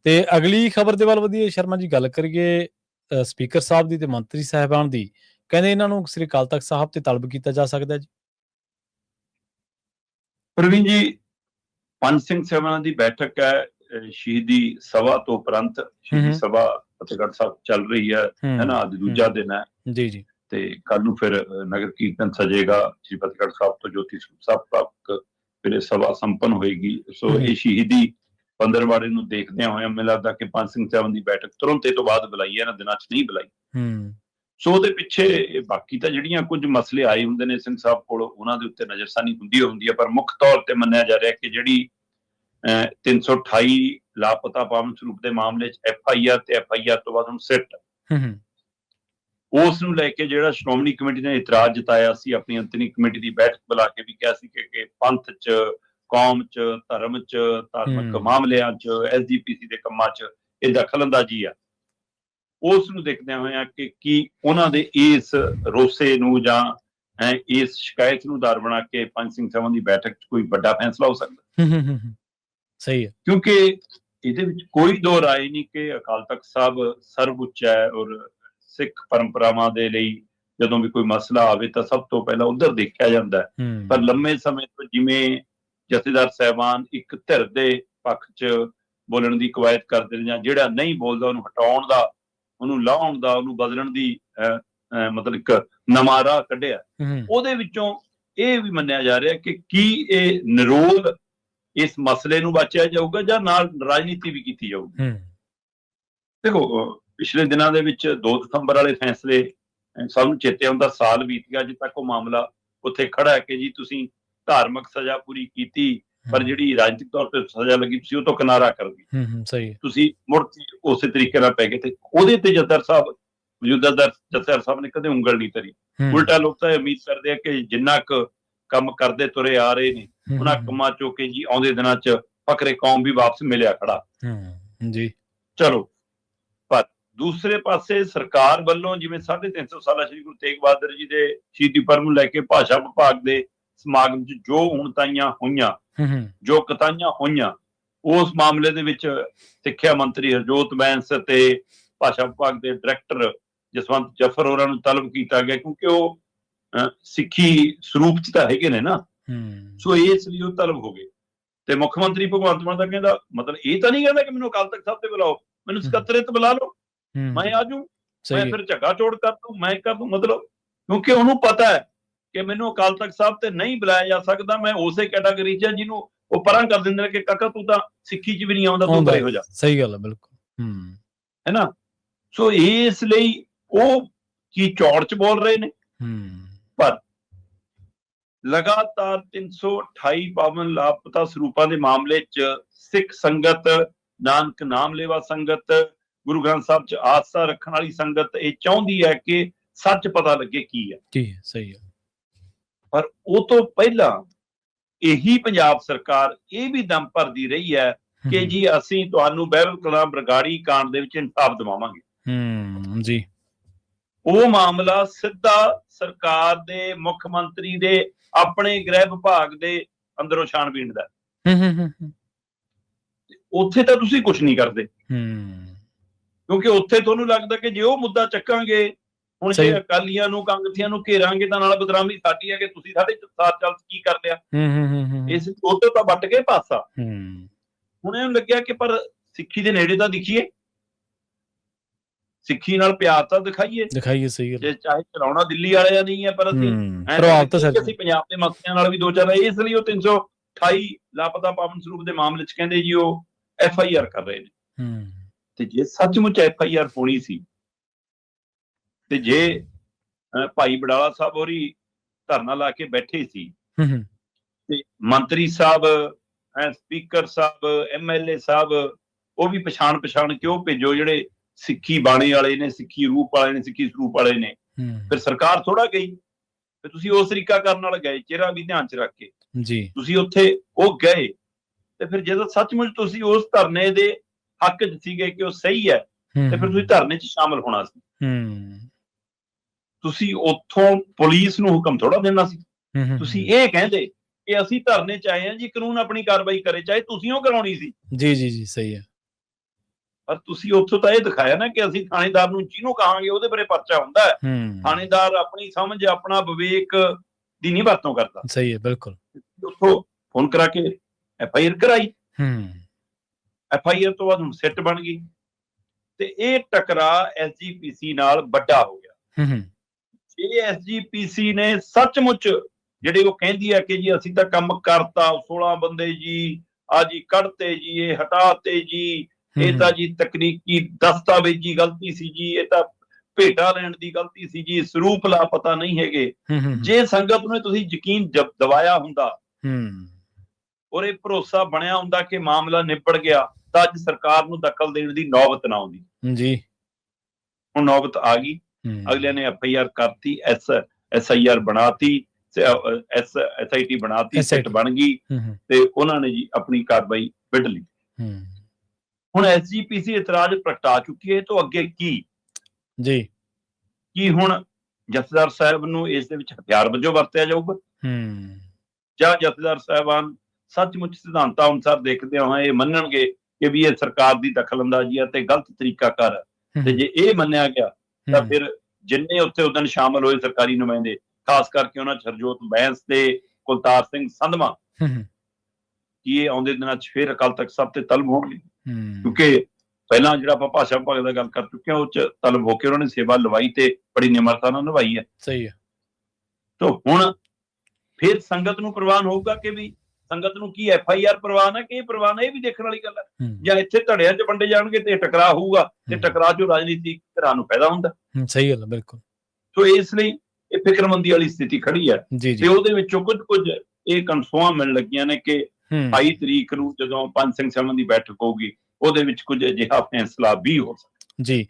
ਤੇ ਅਗਲੀ ਖਬਰ ਦੇ ਵੱਲ ਵਧੀਏ ਸ਼ਰਮਾ ਜੀ, ਗੱਲ ਕਰੀਏ ਸਪੀਕਰ ਸਾਹਿਬ ਦੀ ਤੇ ਮੰਤਰੀ ਸਾਹਿਬਾਨ ਦੀ। ਕਹਿੰਦੇ ਇਹਨਾਂ ਨੂੰ ਸ੍ਰੀ ਅਕਾਲ ਤਖ਼ਤ ਸਾਹਿਬ ਤੇ ਤਲਬ ਕੀਤਾ ਜਾ ਸਕਦਾ ਜੀ। ਪ੍ਰਵੀਨ ਜੀ, ਪੰਜ ਸਿੰਘ ਸਾਹਿਬਾਨਾਂ ਦੀ ਬੈਠਕ ਹੈ ਸ਼ਹੀਦੀ ਸਭਾ ਤੋਂ ਉਪਰੰਤ। ਸ਼ਹੀਦੀ ਸਭਾ ਫਤਿਹਗੜ੍ਹ ਸਾਹਿਬ ਚੱਲ ਰਹੀ ਹੈ ਨਾ, ਅੱਜ ਦੂਜਾ ਦਿਨ ਹੈ ਜੀ ਜੀ। ਤੇ ਕੱਲ ਨੂੰ ਫਿਰ ਨਗਰ ਕੀਰਤਨ ਸਜੇਗਾ ਸ਼੍ਰੀ ਫਤਿਹਗੜ੍ਹ ਸਾਹਿਬ ਤੋਂ ਜੋਤੀ ਸਰੂਪ ਸਾਹਿਬ ਤੱਕ, ਫਿਰ ਇਹ ਸਭਾ ਸੰਪੰਨ ਹੋਏਗੀ। ਸੋ ਇਹ ਸ਼ਹੀਦੀ ਪੰਦਰਵਾੜੇ ਨੂੰ ਦੇਖਦਿਆਂ ਹੋਇਆ ਮੈਨੂੰ ਲੱਗਦਾ ਕਿ ਪੰਜ ਸਿੰਘ ਸਾਹਿਬਾਨ ਦੀ ਬੈਠਕ ਤੁਰੰਤ ਇਹ ਤੋਂ ਬਾਅਦ ਬੁਲਾਈ ਹੈ, ਇਹਨਾਂ ਦਿਨਾਂ 'ਚ ਨਹੀਂ ਬੁਲਾਈ। ਸੋ ਉਹਦੇ ਪਿੱਛੇ ਬਾਕੀ ਤਾਂ ਜਿਹੜੀਆਂ ਕੁਝ ਮਸਲੇ ਆਏ ਹੁੰਦੇ ਨੇ ਸਿੰਘ ਸਾਹਿਬ ਕੋਲ, ਉਹਨਾਂ ਦੇ ਉੱਤੇ ਨਜ਼ਰਸਾਨੀ ਹੁੰਦੀ ਹੈ, ਪਰ ਮੁੱਖ ਤੌਰ ਤੇ ਮੰਨਿਆ ਜਾ ਰਿਹਾ ਕਿ ਜਿਹੜੀ 328 ਲਾਪਤਾ ਪਾਵਨ ਸਰੂਪ ਦੇ ਮਾਮਲੇ 'ਚ FIR ਤੇ FIR ਤੋਂ ਬਾਅਦ ਹੁਣ ਸਿੱਟ, ਉਸ ਨੂੰ ਲੈ ਕੇ ਜਿਹੜਾ ਸ਼੍ਰੋਮਣੀ ਕਮੇਟੀ ਨੇ ਇਤਰਾਜ਼ ਜਤਾਇਆ ਸੀ, ਆਪਣੀ ਅੰਤਰਿਮ ਕਮੇਟੀ ਦੀ ਬੈਠਕ ਬੁਲਾ ਕੇ ਵੀ ਕਿਹਾ ਸੀ ਕਿ ਪੰਥ 'ਚ, ਕੌਮ 'ਚ, ਧਰਮ 'ਚ, ਧਾਰਮਿਕ ਮਾਮਲਿਆਂ 'ਚ, SGPC ਦੇ ਕੰਮਾਂ 'ਚ ਇਹ ਦਖਲਅੰਦਾਜ਼ੀ ਆ। ਉਸ ਨੂੰ ਦੇਖਦਿਆਂ ਹੋਇਆ ਕਿ ਕੀ ਉਹਨਾਂ ਦੇ ਇਸ ਰੋਸੇ ਨੂੰ ਜਾਂ ਇਸ ਸ਼ਿਕਾਇਤ ਨੂੰ ਆਧਾਰ ਬਣਾ ਕੇ ਪੰਜ ਸਿੰਘ ਸਾਹਿਬਾਨ ਦੀ ਬੈਠਕ 'ਚ ਕੋਈ ਵੱਡਾ ਫੈਸਲਾ ਹੋ ਸਕਦਾ। ਸਹੀ ਹੈ, ਕਿਉਂਕਿ ਇਹਦੇ ਵਿੱਚ ਕੋਈ ਦੋ ਰਾਏ ਨਹੀਂ ਕਿ ਅਕਾਲ ਤਖ਼ਤ ਸਾਹਿਬ ਸਰਵਉੱਚ ਹੈ, ਔਰ ਸਿੱਖ ਪਰੰਪਰਾਵਾਂ ਦੇ ਲਈ ਜਦੋਂ ਵੀ ਕੋਈ ਮਸਲਾ ਆਵੇ ਤਾਂ ਸਭ ਤੋਂ ਪਹਿਲਾਂ ਉਧਰ ਦੇਖਿਆ ਜਾਂਦਾ ਹੈ। ਪਰ ਲੰਮੇ ਸਮੇਂ ਤੋਂ ਜਿਵੇਂ ਜਥੇਦਾਰ ਸਾਹਿਬਾਨ ਇੱਕ ਧਿਰ ਦੇ ਪੱਖ 'ਚ ਬੋਲਣ ਦੀ ਕਵਾਇਦ ਕਰਦੇ ਨੇ, ਜਾਂ ਜਿਹੜਾ ਨਹੀਂ ਬੋਲਦਾ ਉਹਨੂੰ ਹਟਾਉਣ ਦਾ, ਉਹਨੂੰ ਲਾਉਣ ਦਾ, ਉਹਨੂੰ ਬਦਲਣ ਦੀ ਮਤਲਬ ਇੱਕ ਨਵਾਂ ਰਾਹ ਕੱਢਿਆ। ਉਹਦੇ ਵਿੱਚੋਂ ਇਹ ਵੀ ਮੰਨਿਆ ਜਾ ਰਿਹਾ ਕਿ ਕੀ ਇਹ ਨਿਰੋਲ ਇਸ ਮਸਲੇ ਨੂੰ ਬਚਿਆ ਜਾਊਗਾ ਜਾਂ ਨਾਲ ਰਾਜਨੀਤੀ ਵੀ ਕੀਤੀ ਜਾਊਗੀ। ਦੇਖੋ, ਪਿਛਲੇ ਦਿਨਾਂ ਦੇ ਵਿੱਚ 2 ਦਸੰਬਰ ਵਾਲੇ ਫੈਸਲੇ ਸਭ ਨੂੰ ਚੇਤੇ ਹੁੰਦਾ, ਸਾਲ ਬੀਤ ਗਿਆ ਅਜੇ ਤੱਕ ਉਹ ਮਾਮਲਾ ਉੱਥੇ ਖੜਾ ਹੈ ਕਿ ਜੀ ਤੁਸੀਂ ਧਾਰਮਿਕ ਸਜ਼ਾ ਪੂਰੀ ਕੀਤੀ, ਪਰ ਜਿਹੜੀ ਰਾਜਨੀਤਿਕ ਤੌਰ ਤੇ ਸਜ਼ਾ ਲੱਗੀ ਤੁਸੀਂ ਉਹ ਤੋਂ ਕਿਨਾਰਾ ਕਰ ਗਏ। ਸਹੀ, ਤੁਸੀਂ ਮੁੜ ਉਸੇ ਤਰੀਕੇ ਨਾਲ ਪੈ ਗਏ ਤੇ ਉਹਦੇ ਤੇ ਜਥੇਦਾਰ ਸਾਹਿਬ, ਮੌਜੂਦਾ ਜਥੇਦਾਰ ਸਾਹਿਬ ਨੇ ਕਦੇ ਉਂਗਲ ਨਹੀਂ ਧਰੀ। ਉਲਟਾ ਲੋਕ ਤਾਂ ਉਮੀਦ ਕਰਦੇ ਆ ਕਿ ਜਿੰਨਾ ਕੁ ਕੰਮ ਕਰਦੇ ਤੁਰੇ ਆ ਰਹੇ ਨੇ ਉਹਨਾਂ ਕੰਮਾਂ ਚੋਂ ਕਿ ਜੀ ਆਉਂਦੇ ਦਿਨਾਂ 'ਚ ਫਕਰੇ ਕੌਮ ਵੀ ਵਾਪਸ ਮਿਲਿਆ ਖੜਾ ਜੀ। ਚਲੋ, ਪਰ ਦੂਸਰੇ ਪਾਸੇ ਸਰਕਾਰ ਵੱਲੋਂ ਜਿਵੇਂ 350 ਸਾਲਾ ਸ਼੍ਰੀ ਗੁਰੂ ਤੇਗ ਬਹਾਦਰ ਜੀ ਦੇ ਸ਼ਹੀਦੀ ਪੁਰਬ ਨੂੰ ਲੈ ਕੇ ਭਾਸ਼ਾ ਵਿਭਾਗ ਦੇ ਸਮਾਗਮ 'ਚ ਜੋ ਹੁਣਤਾਈਆਂ ਹੋਈਆਂ, ਜੋ ਕਤਾਈਆਂ ਹੋਈਆਂ, ਉਸ ਮਾਮਲੇ ਦੇ ਵਿੱਚ ਸਿੱਖਿਆ ਮੰਤਰੀ ਹਰਜੋਤ ਬੈਂਸ ਤੇ ਭਾਸ਼ਾ ਵਿਭਾਗ ਦੇ ਡਾਇਰੈਕਟਰ ਜਸਵੰਤ ਜਫਰ ਹੋਰਾਂ ਨੂੰ ਤਲਬ ਕੀਤਾ ਗਿਆ, ਕਿਉਂਕਿ ਉਹ ਸਿੱਖੀ ਸਰੂਪ 'ਚ ਤਾਂ ਹੈਗੇ ਨੇ ਨਾ। ਸੋ ਇਸ ਲਈ ਉਹ ਤਲਬ ਹੋ ਗਏ। ਤੇ ਮੁੱਖ ਮੰਤਰੀ ਭਗਵੰਤ ਮਾਨ ਦਾ ਕਹਿੰਦਾ ਮਤਲਬ ਇਹ ਤਾਂ ਨਹੀਂ ਕਹਿੰਦਾ ਕਿ ਮੈਨੂੰ ਅਕਾਲ ਤਖ਼ਤ ਸਾਹਿਬ ਤੇ ਬੁਲਾਓ, ਮੈਨੂੰ ਸਕੱਤਰੇ ਤੇ ਬੁਲਾ ਲਓ, ਮੈਂ ਆ ਜੂ, ਮੈਂ ਫਿਰ ਝੱਗਾ ਚੋੜ ਕਰ ਦੂੰ, ਮੈਂ ਕਰ ਦੂੰ। ਮਤਲਬ ਕਿਉਂਕਿ ਉਹਨੂੰ ਪਤਾ ਹੈ ਕਿ ਮੈਨੂੰ ਅਕਾਲ ਤਖ਼ਤ ਸਾਹਿਬ ਤੇ ਨਹੀਂ ਬੁਲਾਇਆ ਜਾ ਸਕਦਾ, ਮੈਂ ਉਸੇ ਕੈਟਾਗਰੀ 'ਚ ਜਿਹਨੂੰ ਉਹ ਪਰਾਂ ਕਰ ਦਿੰਦੇ ਨੇ ਕਿ ਕਾਕਾ ਤੂੰ ਤਾਂ ਸਿੱਖੀ 'ਚ ਵੀ ਨਹੀਂ ਆਉਂਦਾ, ਤੂੰ ਪਰੇ ਹੋ ਜਾ। ਸਹੀ ਗੱਲ ਹੈ, ਬਿਲਕੁਲ, ਹੈ ਨਾ। ਸੋ ਇਸ ਲਈ ਉਹ ਕੀ ਚੌੜ 'ਚ ਬੋਲ ਰਹੇ ਨੇ। ਪਰ ਲਗਾਤਾਰ 328 ਪਾਵਨ ਲਾਪਤਾ ਸਰੂਪਾਂ ਦੇ ਮਾਮਲੇ 'ਚ ਸਿੱਖ ਸੰਗਤ, ਨਾਨਕ ਨਾਮ ਲੇਵਾ ਸੰਗਤ, ਗੁਰੂ ਗ੍ਰੰਥ ਸਾਹਿਬ 'ਚ ਆਸਥਾ ਰੱਖਣ ਵਾਲੀ ਸੰਗਤ ਇਹ ਚਾਹੁੰਦੀ ਹੈ ਕਿ ਸੱਚ ਪਤਾ ਲੱਗੇ ਕੀ ਹੈ। ਸਹੀ ਹੈ। ਪਰ ਉਹ ਤੋਂ ਪਹਿਲਾਂ ਇਹੀ ਪੰਜਾਬ ਸਰਕਾਰ ਇਹ ਵੀ ਦਮ ਭਰਦੀ ਰਹੀ ਹੈ ਕਿ ਜੀ ਅਸੀਂ ਤੁਹਾਨੂੰ ਬਹਿਬਲ ਕਲਾਂ ਬਰਗਾੜੀ ਕਾਂਡ ਦੇ ਵਿੱਚ ਇਨਸਾਫ ਦਿਵਾਵਾਂਗੇ। ਜੀ, ਉਹ ਮਾਮਲਾ ਸਿੱਧਾ ਸਰਕਾਰ ਦੇ, ਮੁੱਖ ਮੰਤਰੀ ਦੇ ਆਪਣੇ ਗ੍ਰਹਿ ਵਿਭਾਗ ਦੇ ਅੰਦਰੋਂ ਛਾਣਬੀਣ ਦਾ। ਉੱਥੇ ਤਾਂ ਤੁਸੀਂ ਕੁਝ ਨਹੀਂ ਕਰਦੇ, ਕਿਉਂਕਿ ਉੱਥੇ ਤੁਹਾਨੂੰ ਲੱਗਦਾ ਕਿ ਜੇ ਉਹ ਮੁੱਦਾ ਚੱਕਾਂਗੇ, ਹੁਣ ਜੇ ਅਕਾਲੀਆਂ ਨੂੰ, ਕਾਂਗਰਸੀਆਂ ਨੂੰ ਘੇਰਾਂਗੇ ਤਾਂ ਨਾਲ ਬਦਨਾਮੀ ਸਾਡੀ ਹੈ ਕਿ ਤੁਸੀਂ ਸਾਡੇ ਸਾਥ ਚੱਲ ਕੀ ਕਰ ਲਿਆ। ਇਸ ਉੱਥੇ ਤਾਂ ਵੱਟ ਕੇ ਪਾਸਾ। ਹੁਣ ਇਹਨੂੰ ਲੱਗਿਆ ਕਿ ਪਰ ਸਿੱਖੀ ਦੇ ਨੇੜੇ ਤਾਂ ਦਿਖੀਏ, ਸਿੱਖੀ ਨਾਲ ਪਿਆਰ ਤਾਂ ਦਿਖਾਈਏ। ਸਹੀ ਹੈ। ਜੇ ਚਾਹੇ ਚਲਾਉਣਾ ਦਿੱਲੀ ਵਾਲਿਆਂ ਨਹੀਂ ਹੈ, ਪਰ ਅਸੀਂ ਪੰਜਾਬ ਦੇ ਮਸਲਿਆਂ ਨਾਲ ਵੀ ਦੋ ਚਾਰ, ਇਸ ਲਈ ਉਹ 328 ਲਾਪਤਾ ਪਾਵਨ ਸਰੂਪ ਦੇ ਮਾਮਲੇ 'ਚ ਕਹਿੰਦੇ ਜੀ ਉਹ FIR ਕਰ ਰਹੇ ਨੇ। ਤੇ ਜੇ ਸੱਚਮੁੱਚ FIR ਹੋਣੀ ਸੀ ਤੇ ਜੇ ਭਾਈ ਬਡਾਲਾ ਸਾਹਿਬ ਹੋਰੀ ਧਰਨਾ ਲਾ ਕੇ ਬੈਠੇ ਸੀ ਤੇ ਮੰਤਰੀ ਸਾਹਿਬ, ਸਪੀਕਰ ਸਾਹਿਬ, MLA ਸਾਹਿਬ ਉਹ ਵੀ ਪਛਾਣ ਕਿਉਂ ਭੇਜੋ ਜਿਹੜੇ ਸਿੱਖੀ ਬਾਣੇ ਵਾਲੇ ਨੇ, ਸਿੱਖੀ ਰੂਪ ਵਾਲੇ ਨੇ, ਸਿੱਖੀ ਸਰੂਪ ਵਾਲੇ ਨੇ। ਫਿਰ ਸਰਕਾਰ ਥੋੜਾ ਗਈ, ਫਿਰ ਤੁਸੀਂ ਉਸ ਤਰੀਕਾ ਕਰਨ ਨਾਲ ਗਏ, ਚਿਹਰਾ ਵੀ ਧਿਆਨ 'ਚ ਰੱਖ ਕੇ ਤੁਸੀਂ ਉੱਥੇ ਉਹ ਗਏ। ਤੇ ਫਿਰ ਜਦੋਂ ਸੱਚਮੁੱਚ ਤੁਸੀਂ ਉਸ ਧਰਨੇ ਦੇ ਹੱਕ 'ਚ ਸੀਗੇ ਕਿ ਉਹ ਸਹੀ ਹੈ, ਤੇ ਫਿਰ ਤੁਸੀਂ ਧਰਨੇ 'ਚ ਸ਼ਾਮਲ ਹੋਣਾ ਸੀ। ਤੁਸੀਂ ਉੱਥੋਂ ਪੁਲਿਸ ਨੂੰ ਹੁਕਮ ਥੋੜਾ ਦੇਣਾ ਸੀ। ਤੁਸੀਂ ਇਹ ਕਹਿੰਦੇ ਕਿ ਅਸੀਂ ਧਰਨੇ 'ਚ ਆਏ ਹਾਂ ਜੀ, ਕਾਨੂੰਨ ਆਪਣੀ ਕਾਰਵਾਈ ਕਰੇ, ਚਾਹੇ ਤੁਸੀਂ ਉਹ ਕਰਾਉਣੀ ਸੀ। ਜੀ, ਸਹੀ ਹੈ। ਪਰ ਤੁਸੀਂ ਉੱਥੋਂ ਤਾਂ ਇਹ ਦਿਖਾਇਆ ਨਾ ਕਿ ਅਸੀਂ ਥਾਣੇਦਾਰ ਨੂੰ ਜਿਹਨੂੰ ਕਹਾਂਗੇ ਉਹਦੇ ਬਾਰੇ ਪਰਚਾ ਹੁੰਦਾ ਹੈ। ਥਾਣੇਦਾਰ ਆਪਣੀ ਸਮਝ ਆਪਣਾ ਵਿਵੇਕ ਦੀ ਨਹੀਂ ਵਰਤੋਂ ਕਰਦਾ। ਸਹੀ ਹੈ, ਬਿਲਕੁਲ। ਉੱਥੋਂ ਫੋਨ ਕਰਾ ਕੇ FIR ਕਰਾਈ, FIR ਤੋਂ ਬਾਅਦ ਹੁਣ ਸਿੱਟ ਬਣ ਗਈ ਤੇ ਇਹ ਟਕਰਾ SGPC ਨਾਲ ਵੱਡਾ ਹੋ ਗਿਆ। ਜੇ SGPC ਨੇ ਸੱਚਮੁੱਚ ਜਿਹੜੇ ਉਹ ਕਹਿੰਦੀ ਹੈ ਕਿ ਜੀ ਅਸੀਂ ਤਾਂ ਕੰਮ ਕਰਤਾ, 16 ਬੰਦੇ ਜੀ ਆ ਜੀ ਕੱਢਤੇ ਜੀ, ਇਹ ਹਟਾਤੇ ਜੀ, ਇਹ ਤਾਂ ਜੀ ਤਕਨੀਕੀ ਦਸਤਾਵੇਜ਼ੀ ਗਲਤੀ ਸੀ ਜੀ, ਇਹ ਤਾਂ ਭੇਟਾ ਲੈਣ ਦੀ ਗਲਤੀ ਸੀ ਜੀ, ਸਰੂਪ ਲਾਪਤਾ ਨਹੀਂ ਹੈਗੇ। ਜੇ ਸੰਗਤ ਨੂੰ ਤੁਸੀਂ ਯਕੀਨ ਦਿਵਾਇਆ ਹੁੰਦਾ ਔਰ ਇਹ ਭਰੋਸਾ ਬਣਿਆ ਹੁੰਦਾ ਕਿ ਮਾਮਲਾ ਨਿਬੜ ਗਿਆ ਤਾਂ ਅੱਜ ਸਰਕਾਰ ਨੂੰ ਦਖਲ ਦੇਣ ਦੀ ਨੌਬਤ ਨਾ ਆਉਂਦੀ ਜੀ। ਹੁਣ ਨੌਬਤ ਆ ਗਈ, ਅਗਲੇ ਨੇ FIR ਕਰਤੀ, SIR ਬਣਾਤੀ, SIT ਬਣਾਤੀ, ਸਿੱਟ ਬਣ ਗਈ ਤੇ ਉਹਨਾਂ ਨੇ ਜੀ ਆਪਣੀ ਕਾਰਵਾਈ ਵਿੱਢ ਲਈ। ਹੁਣ SGPC ਇਤਰਾਜ਼ ਪ੍ਰਗਟਾ ਚੁੱਕੀ ਹੈ, ਤੋਂ ਅੱਗੇ ਕੀ ਜੀ? ਕੀ ਹੁਣ ਜਥੇਦਾਰ ਸਾਹਿਬ ਨੂੰ ਇਸ ਦੇ ਵਿੱਚ ਹਥਿਆਰ ਵਜੋਂ ਵਰਤਿਆ ਜਾਊਗਾ ਜਾਂ ਜਥੇਦਾਰ ਸਾਹਿਬਾਨ ਸੱਚਮੁੱਚ ਸਿਧਾਂਤਾਂ ਅਨੁਸਾਰ ਦੇਖਦੇ ਹੋਏ ਇਹ ਮੰਨਣਗੇ ਕਿ ਵੀ ਇਹ ਸਰਕਾਰ ਦੀ ਦਖਲਅੰਦਾਜ਼ੀ ਹੈ ਤੇ ਗਲਤ ਤਰੀਕਾ ਕਰ, ਤੇ ਜੇ ਇਹ ਮੰਨਿਆ ਗਿਆ ਤਾਂ ਫਿਰ ਜਿੰਨੇ ਉੱਥੇ ਉਸ ਦਿਨ ਸ਼ਾਮਲ ਹੋਏ ਸਰਕਾਰੀ ਨੁਮਾਇੰਦੇ, ਖਾਸ ਕਰਕੇ ਉਹਨਾਂ ਚ ਹਰਜੋਤ ਬੈਂਸ ਤੇ ਕੁਲਤਾਰ ਸਿੰਘ ਸੰਧਵਾਂ, ਕੀ ਇਹ ਆਉਂਦੇ ਦਿਨਾਂ ਚ ਫਿਰ ਅਕਾਲ ਤਖਤ ਸਾਹਿਬ ਤੇ ਤਲਬ ਹੋਣਗੇ? ਕਿਉਂਕਿ ਪਹਿਲਾਂ ਜਿਹੜਾ ਆਪਾਂ ਭਾਸ਼ਾ ਵਿਭਾਗ ਦਾ ਗੱਲ ਕਰ ਚੁੱਕੇ ਹਾਂ ਉਹ ਚ ਤਲਬ ਹੋ ਕੇ ਉਹਨਾਂ ਨੇ ਸੇਵਾ ਲਵਾਈ ਤੇ ਬੜੀ ਨਿਮਰਤਾ ਨਾਲ ਨਿਭਾਈ ਹੈ। ਸਹੀ ਹੈ। ਤਾਂ ਹੁਣ ਫਿਰ ਸੰਗਤ ਨੂੰ ਪ੍ਰਵਾਨ ਹੋਊਗਾ ਕਿ ਵੀ ਸੰਗਤ ਨੂੰ ਕੀ FIR ਪ੍ਰਵਾਨ ਹੈ ਕਿ ਇਹ ਪ੍ਰਵਾਨ ਹੈ, ਇਹ ਵੀ ਦੇਖਣ ਵਾਲੀ ਗੱਲ ਹੈ। ਜਾਂ ਇੱਥੇ ਧੜਿਆਂ ਚ ਵੰਡੇ ਜਾਣਗੇ ਤੇ ਟਕਰਾਅ ਹੋਊਗਾ ਤੇ ਟਕਰਾਅ ਚੋਂ ਰਾਜਨੀਤਿਕ ਧਿਰਾਂ ਨੂੰ ਫਾਇਦਾ ਹੁੰਦਾ। ਸਹੀ ਗੱਲ ਹੈ, ਬਿਲਕੁਲ। ਸੋ ਇਸ ਲਈ ਇਹ ਫਿਕਰਮੰਦੀ ਵਾਲੀ ਸਥਿਤੀ ਖੜੀ ਹੈ ਤੇ ਉਹਦੇ ਵਿੱਚੋਂ ਕੁਝ ਇਹ ਕਨਫਰਮ ਮਿਲਣ ਲੱਗੀਆਂ ਨੇ ਕਿ 22 ਤਰੀਕ ਨੂੰ ਜਦੋਂ ਪੰਜ ਸਿੰਘ ਸਾਹਿਬਾਨ ਦੀ ਬੈਠਕ ਹੋਊਗੀ ਉਹਦੇ ਵਿੱਚ ਕੁਝ ਅਜਿਹਾ ਫੈਸਲਾ ਵੀ ਹੋ ਸਕਦਾ ਜੀ।